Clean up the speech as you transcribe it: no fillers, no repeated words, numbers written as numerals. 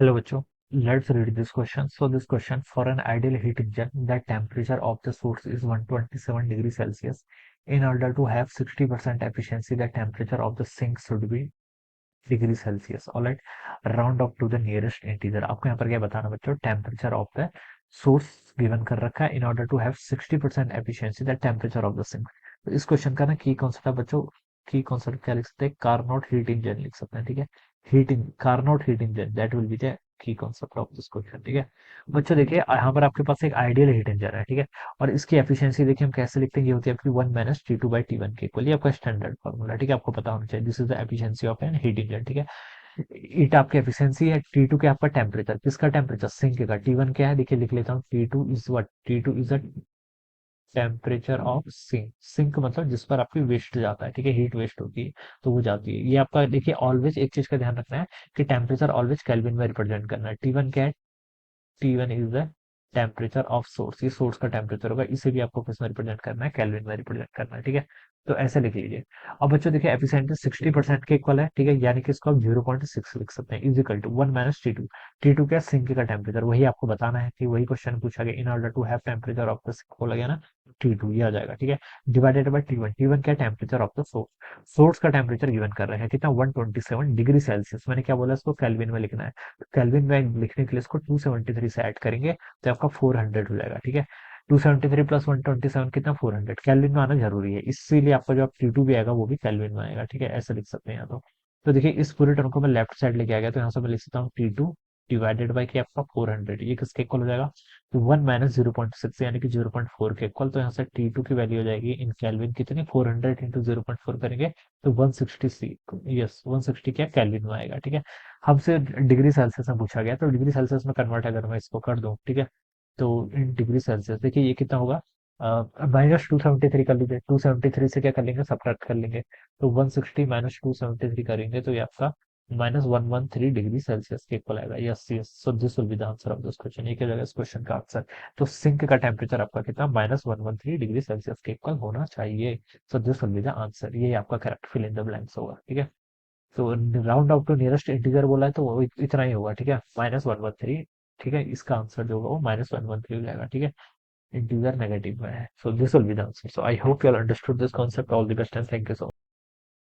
Hello, bachcho. Let's read this question. So this question, for an ideal heat engine, the temperature of the source is 127 degrees Celsius. In order to have 60% efficiency, the temperature of the sink should be degree Celsius. Alright, round off to the nearest integer. आपको यहाँ पर क्या बताना बच्चों, temperature of the source given कर रखा है. In order to have 60% efficiency the temperature of the sink. तो इस क्वेश्चन का ना की कॉन्सेप्ट है बच्चों, की कॉन्सेप्ट क्या लिख सकते हैं, कार्नोट हीट इंजन लिख सकते हैं. ठीक है, heating Carnot heat engine, that will be the key concept of this question. ठीक है बच्चों, देखिए यहाँ पर आपके पास एक आइडियल हीट इंजन है. ठीक है, और इसकी एफिशिएंसी देखिए हम कैसे लिखते हैं, ये होती है आपकी 1 - T2/T1 के इक्वल. ये आपका स्टैंडर्ड फॉर्मूला. ठीक है, आपको पता होना चाहिए. This is the efficiency of an heat engine. ठीक है, ईट आपकी एफिशिएंसी है, T2 क्या आपका टेम्परेचर, किसका टेम्परेचर, सिंक का. T1 क्या है, देखिए लिख लेता हूँ. T2 is what, T2 is the temperature of sink. Sink मतलब जिस पर आपकी वेस्ट जाता है. ठीक है, हीट वेस्ट होती है तो वो जाती है. ये आपका देखिए, ऑलवेज एक चीज का ध्यान रखना है कि टेम्परेचर ऑलवेज केल्विन में रिप्रेजेंट करना है. T1 क्या है, T1 is the temperature of source. ये सोर्स का टेम्परेचर होगा, इसे भी आपको किस में रिप्रेजेंट करना है, केल्विन में रिप्रेजेंट करना है. ठीक है, तो ऐसे लिख लीजिए. अब बच्चों देखिए, एफिशिएंसी 60% के इक्वल है. ठीक है, यानी कि इसको आप 0.6 लिख सकते हैं, is equal to 1 - T2. T2 क्या, सिंक का टेम्परेचर, वही आपको बताना है कि वही क्वेश्चन पूछा गया. In order to have temperature of the sink बोला गया ना, T2 ये आ जाएगा. ठीक है, डिवाइडेड बाय T1. T1 क्या, temperature of the source. Source का टेम्परेचर गिवन कर रहे हैं कितना, 127 डिग्री सेल्सियस. मैंने क्या बोला, इसको केल्विन में लिखना है. केल्विन में लिखने के लिए इसको 273 से ऐड करेंगे तो आपका 400 हो जाएगा. ठीक है, 273 प्लस 127 कितना, 400. कैलविन में आना जरूरी है, इसीलिए आपका जो T2 भी आएगा वो भी कैलविन में आएगा. ठीक है, ऐसे लिख सकते हैं यहाँ तो देखिए इस पूरे टर्म को मैं लेफ्ट साइड लेके आ गया, तो यहाँ से मैं लिख सकता हूँ T2 डिवाइडेड बाई क्या आपका 400. ये किसके इक्वल हो जाएगा, तो 1 - 0.6 यानी कि 0.4 के इक्वल. तो यहाँ से T2 की वैल्यू हो जाएगी इन कैलविन कितनी, 400 इंटू 0.4 करेंगे तो 160. यस, 160 क्या कैलविन में आएगा. ठीक है, हमसे डिग्री सेल्सियस में पूछा गया, तो डिग्री सेल्सियस में कन्वर्ट अगर मैं इसको कर दूं, ठीक है, तो इन डिग्री सेल्सियस देखिए ये कितना होगा, -273 कर लीजिए. 273 से क्या कर लेंगे, सब्ट्रैक्ट कर लेंगे. तो 160 -273 करेंगे तो ये आपका -113 डिग्री सेल्सियस के इक्वल आएगा. Yes yes, so this will be the answer of this question. ये क्या जाएगा इस क्वेश्चन का आंसर. तो सिंक का टेम्परेचर आपका कितना, -113 डिग्री सेल्सियस के इक्वल होना चाहिए. So this will be the answer. ये आपका correct fill in the blanks होगा. ठीक है, तो round out to nearest integer बोला है तो वो इतना ही होगा. ठीक है, -113. ठीक है, इसका आंसर जो होगा वो -113 हो जाएगा. ठीक है, इंटीजर नेगेटिव में है. सो this will be the answer. So I hope you all understood this concept. All the best and thank you so